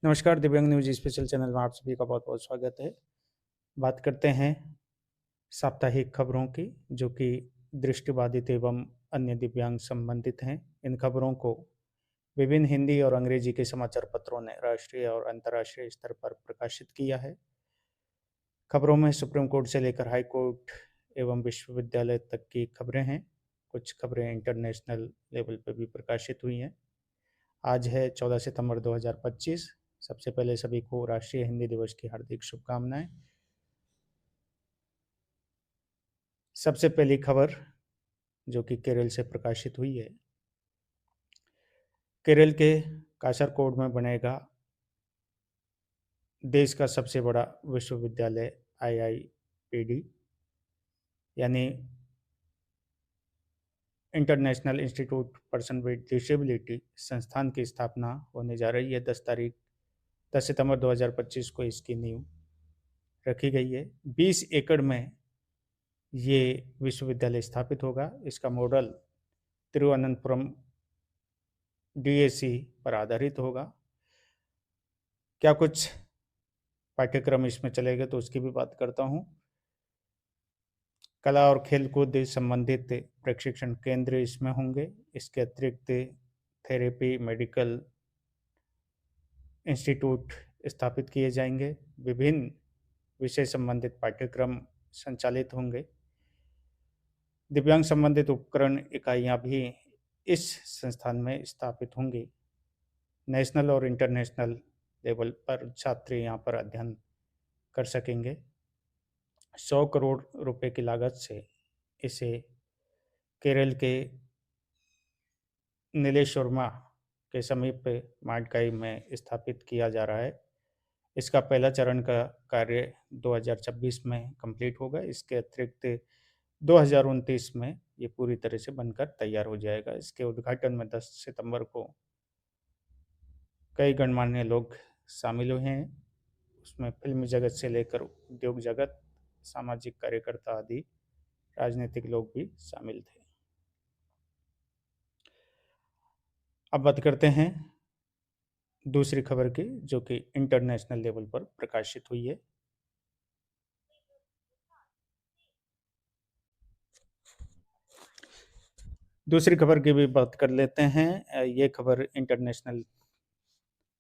नमस्कार, दिव्यांग news special channel में आप सभी का बहुत-बहुत स्वागत है। बात करते हैं साप्ताहिक खबरों की, जो कि दृष्टिबाधित एवं अन्य दिव्यांग संबंधित हैं। इन खबरों को विभिन्न हिंदी और अंग्रेजी के समाचार पत्रों ने राष्ट्रीय और अंतर्राष्ट्रीय स्तर पर प्रकाशित किया है। खबरों में सुप्रीम कोर्ट से लेकर हाई कोर्ट एवं विश्वविद्यालय तक की खबरें हैं। कुछ खबरें इंटरनेशनल लेवल पर भी प्रकाशित हुई हैं। आज है 14 सितंबर 2025। सबसे पहले सभी को राष्ट्रीय हिंदी दिवस की हार्दिक शुभकामनाएं। सबसे पहली खबर जो कि केरल से प्रकाशित हुई है। केरल के कासरकोड में बनेगा देश का सबसे बड़ा विश्वविद्यालय आईआईपीडी यानी international institute person with disability संस्थान की स्थापना होने जा रही है। 10 सितंबर 2025 को इसकी नींव रखी गई है। 20 एकड़ में ये विश्वविद्यालय स्थापित होगा। इसका मॉडल तिरुवनंतपुरम डीएसी पर आधारित होगा। क्या कुछ पाठ्यक्रम इसमें चलेगा तो उसकी भी बात करता हूँ। कला और खेलकूद संबंधित प्रशिक्षण केंद्र इसमें होंगे। इसके अतिरिक्त थेरेपी मेडिकल इंस्टीट्यूट स्थापित किए जाएंगे। विभिन्न विषय संबंधित पाठ्यक्रम संचालित होंगे। दिव्यांग संबंधित उपकरण इकाइयाँ भी इस संस्थान में स्थापित होंगी। नेशनल और इंटरनेशनल लेवल पर छात्र यहाँ पर अध्ययन कर सकेंगे। 100 करोड़ रुपए की लागत से इसे केरल के नीलेश्वरमा के समीप माडकाई में स्थापित किया जा रहा है। इसका पहला चरण का कार्य 2026 में कंप्लीट होगा। इसके अतिरिक्त 2029 में ये पूरी तरह से बनकर तैयार हो जाएगा। इसके उद्घाटन में 10 सितंबर को कई गणमान्य लोग शामिल हुए हैं। उसमें फिल्म जगत से लेकर उद्योग जगत, सामाजिक कार्यकर्ता आदि राजनीतिक लोग भी शामिल थे। अब बात करते हैं दूसरी खबर की, जो कि इंटरनेशनल लेवल पर प्रकाशित हुई है। दूसरी खबर की भी बात कर लेते हैं। ये खबर इंटरनेशनल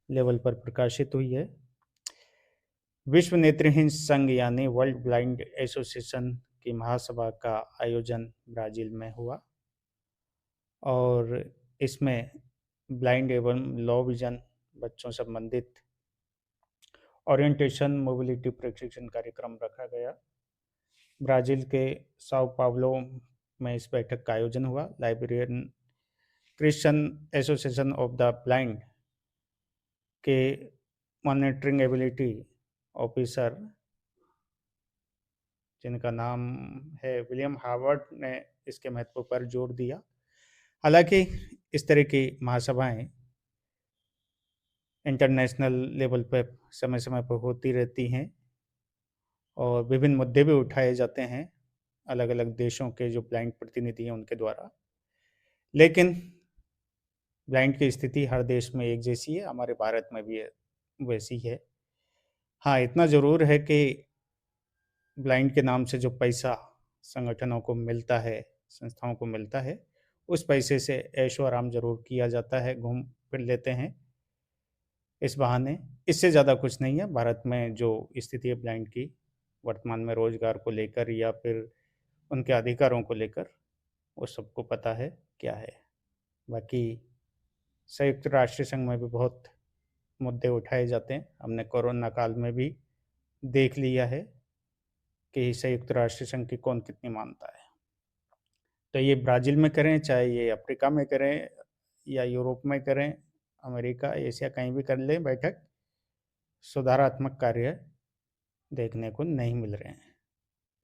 लेवल पर प्रकाशित हुई है। विश्व नेत्रहीन संघ यानी वर्ल्ड ब्लाइंड एसोसिएशन की महासभा का आयोजन ब्राजील में हुआ और इसमें ब्लाइंड एवं लो विजन बच्चों संबंधित ओरिएंटेशन मोबिलिटी प्रशिक्षण कार्यक्रम रखा गया। ब्राजील के साओ पावलो में इस बैठक का आयोजन हुआ। Librarian Christian association of the blind के मॉनिटरिंग एबिलिटी ऑफिसर, जिनका नाम है विलियम हार्वर्ड, ने इसके महत्व पर जोर दिया। हालांकि इस तरह की महासभाएं इंटरनेशनल लेवल पर समय समय पर होती रहती हैं और विभिन्न मुद्दे भी उठाए जाते हैं अलग अलग देशों के जो ब्लाइंड प्रतिनिधि हैं उनके द्वारा। लेकिन ब्लाइंड की स्थिति हर देश में एक जैसी है, हमारे भारत में भी वैसी है। हाँ, इतना ज़रूर है कि ब्लाइंड के नाम से जो पैसा संगठनों को मिलता है, संस्थाओं को मिलता है, उस पैसे से ऐशो आराम ज़रूर किया जाता है, घूम फिर लेते हैं इस बहाने। इससे ज़्यादा कुछ नहीं है। भारत में जो स्थिति है ब्लाइंड की वर्तमान में रोजगार को लेकर या फिर उनके अधिकारों को लेकर, वो सबको पता है क्या है। बाकी संयुक्त राष्ट्र संघ में भी बहुत मुद्दे उठाए जाते हैं। हमने कोरोना काल में भी देख लिया है कि संयुक्त राष्ट्र संघ की कौन कितनी मानता है। तो ये ब्राज़ील में करें, चाहे ये अफ्रीका में करें या यूरोप में करें, अमेरिका, एशिया, कहीं भी कर लें बैठक, सुधारात्मक कार्य देखने को नहीं मिल रहे हैं।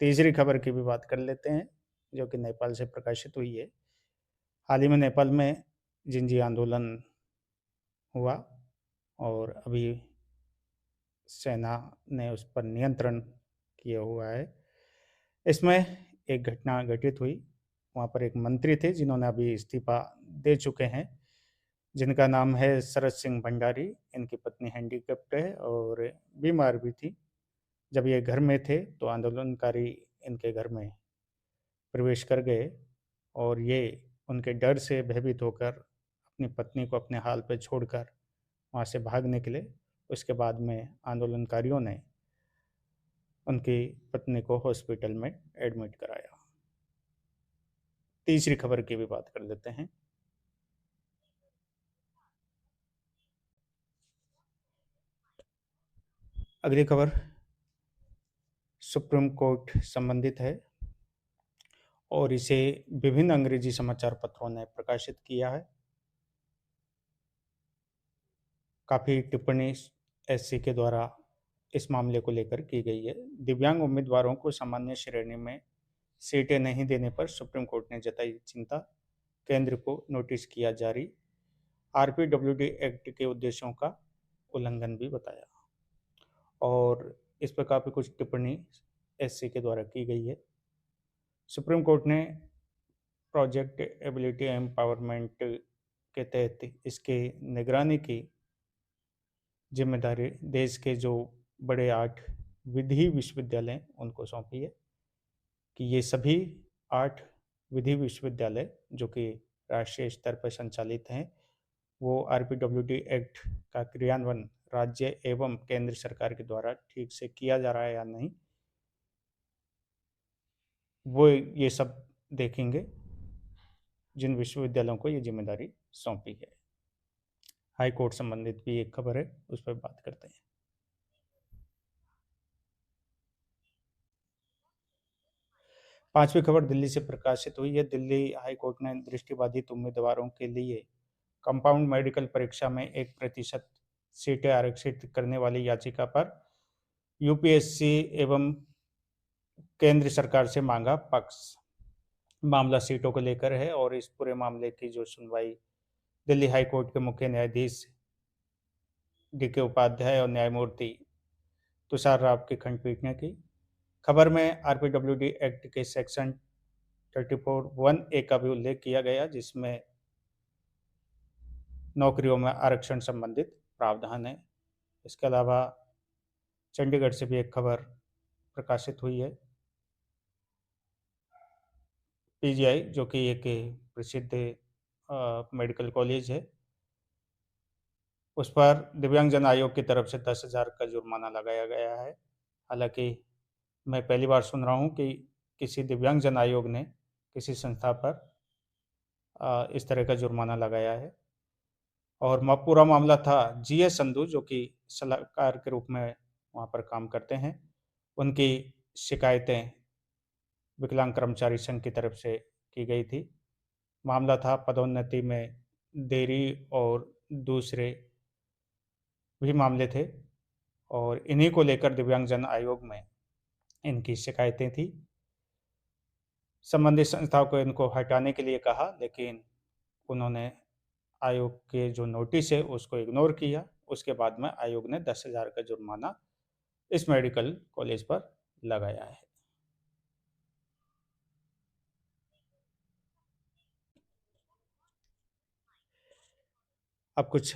तीसरी खबर की भी बात कर लेते हैं, जो कि नेपाल से प्रकाशित हुई है। हाल ही में नेपाल में जिंजी आंदोलन हुआ और अभी सेना ने उस पर नियंत्रण किया हुआ है। इसमें एक घटना घटित हुई। वहाँ पर एक मंत्री थे जिन्होंने अभी इस्तीफा दे चुके हैं। जिनका नाम है शरद सिंह भंडारी। इनकी पत्नी हैंडीकैप्ड है और बीमार भी थी। जब ये घर में थे तो आंदोलनकारी इनके घर में प्रवेश कर गए और ये उनके डर से भयभीत होकर अपनी पत्नी को अपने हाल पे छोड़कर वहाँ से भाग निकले। उसके बाद में आंदोलनकारियों ने उनकी पत्नी को हॉस्पिटल में एडमिट कराया। तीसरी खबर की भी बात कर लेते हैं। अगली खबर सुप्रीम कोर्ट संबंधित है और इसे विभिन्न अंग्रेजी समाचार पत्रों ने प्रकाशित किया है। काफ़ी टिप्पणी एससी के द्वारा इस मामले को लेकर की गई है। दिव्यांग उम्मीदवारों को सामान्य श्रेणी में सीटें नहीं देने पर सुप्रीम कोर्ट ने जताई चिंता, केंद्र को नोटिस किया जारी, आरपीडब्ल्यूडी एक्ट के उद्देश्यों का उल्लंघन भी बताया। और इस पर काफ़ी कुछ टिप्पणी एससी के द्वारा की गई है। सुप्रीम कोर्ट ने प्रोजेक्ट एबिलिटी एम्पावरमेंट के तहत इसके निगरानी की जिम्मेदारी देश के जो बड़े 8 विधि विश्वविद्यालय उनको सौंपी है कि ये सभी 8 विधि विश्वविद्यालय जो कि राष्ट्रीय स्तर पर संचालित हैं, वो आरपीडब्ल्यूडी एक्ट का क्रियान्वयन राज्य एवं केंद्र सरकार के द्वारा ठीक से किया जा रहा है या नहीं, वो ये सब देखेंगे, जिन विश्वविद्यालयों को ये जिम्मेदारी सौंपी है। हाई कोर्ट संबंधित भी एक खबर है, उस पर बात करते हैं। पांचवी खबर दिल्ली से प्रकाशित हुई है। दिल्ली हाई कोर्ट ने दृष्टिबाधित उम्मीदवारों के लिए कंपाउंड मेडिकल परीक्षा में 1% सीटें आरक्षित करने वाली याचिका पर यूपीएससी एवं केंद्र सरकार से मांगा पक्ष। मामला सीटों को लेकर है और इस पूरे मामले की जो सुनवाई दिल्ली हाई कोर्ट के मुख्य न्यायाधीश डीके उपाध्याय और न्यायमूर्ति तुषार राव की खंडपीठ ने की। खबर में आरपीडब्ल्यूडी एक्ट के सेक्शन 34(1)(a) का भी उल्लेख किया गया, जिसमें नौकरियों में आरक्षण संबंधित प्रावधान है। इसके अलावा चंडीगढ़ से भी एक खबर प्रकाशित हुई है। पीजीआई जो कि एक प्रसिद्ध मेडिकल कॉलेज है, उस पर दिव्यांगजन आयोग की तरफ से 10,000 का जुर्माना लगाया गया है। हालांकि मैं पहली बार सुन रहा हूँ कि किसी दिव्यांगजन आयोग ने किसी संस्था पर इस तरह का जुर्माना लगाया है। और पूरा मामला था जीएस संधू, जो कि सलाहकार के रूप में वहाँ पर काम करते हैं। उनकी शिकायतें विकलांग कर्मचारी संघ की तरफ से की गई थी। मामला था पदोन्नति में देरी और दूसरे भी मामले थे और इन्हीं को लेकर दिव्यांगजन आयोग में इनकी शिकायतें थी। संबंधित संस्थाओं को इनको हटाने के लिए कहा, लेकिन उन्होंने आयोग के जो नोटिस है उसको इग्नोर किया। उसके बाद में आयोग ने 10,000 का जुर्माना इस मेडिकल कॉलेज पर लगाया है। अब कुछ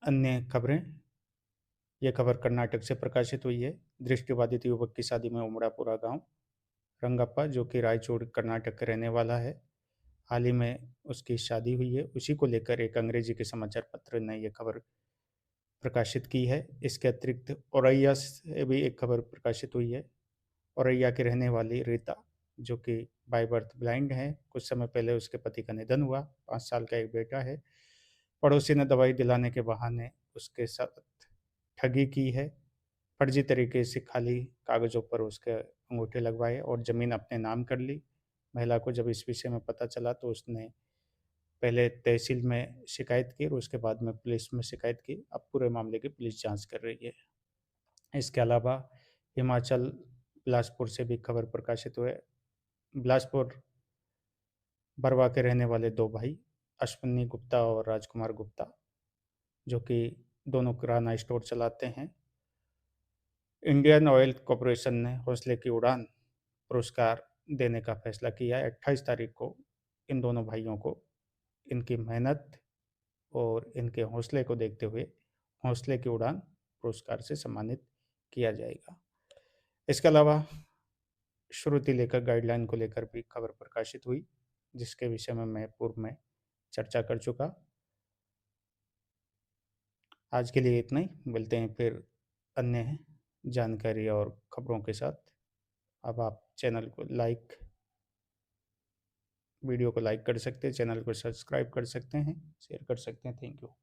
अन्य खबरें। ये खबर कर्नाटक से प्रकाशित हुई है। दृष्टिबाधित युवक की शादी में उमड़ा पूरा गांव। रंगप्पा, जो कि रायचूर कर्नाटक का रहने वाला है, हाल ही में उसकी शादी हुई है। उसी को लेकर एक अंग्रेजी के समाचार पत्र ने यह खबर प्रकाशित की है। इसके अतिरिक्त औरैया से भी एक खबर प्रकाशित हुई है। औरैया की रहने वाली रीता, जो कि बाय बर्थ ब्लाइंड है, कुछ समय पहले उसके पति का निधन हुआ। 5 साल का एक बेटा है। पड़ोसी ने दवाई दिलाने के बहाने उसके साथ ठगी की है। फर्जी तरीके से खाली कागजों पर उसके अंगूठे लगवाए और ज़मीन अपने नाम कर ली। महिला को जब इस विषय में पता चला तो उसने पहले तहसील में शिकायत की और उसके बाद में पुलिस में शिकायत की। अब पूरे मामले की पुलिस जांच कर रही है। इसके अलावा हिमाचल बिलासपुर से भी खबर प्रकाशित हुए। बिलासपुर बरवा के रहने वाले 2 भाई अश्विनी गुप्ता और राजकुमार गुप्ता, जो कि दोनों किराना स्टोर चलाते हैं, इंडियन ऑयल कॉरपोरेशन ने हौसले की उड़ान पुरस्कार देने का फैसला किया है। 28 तारीख को इन दोनों भाइयों को इनकी मेहनत और इनके हौसले को देखते हुए हौसले की उड़ान पुरस्कार से सम्मानित किया जाएगा। इसके अलावा श्रुति लेखक गाइडलाइन को लेकर भी खबर प्रकाशित हुई, जिसके विषय में मैं पूर्व में चर्चा कर चुका। आज के लिए इतना ही, मिलते हैं फिर अन्य जानकारी और खबरों के साथ। अब आप चैनल को लाइक वीडियो को लाइक कर सकते हैं, चैनल को सब्सक्राइब कर सकते हैं, शेयर कर सकते हैं। Thank you.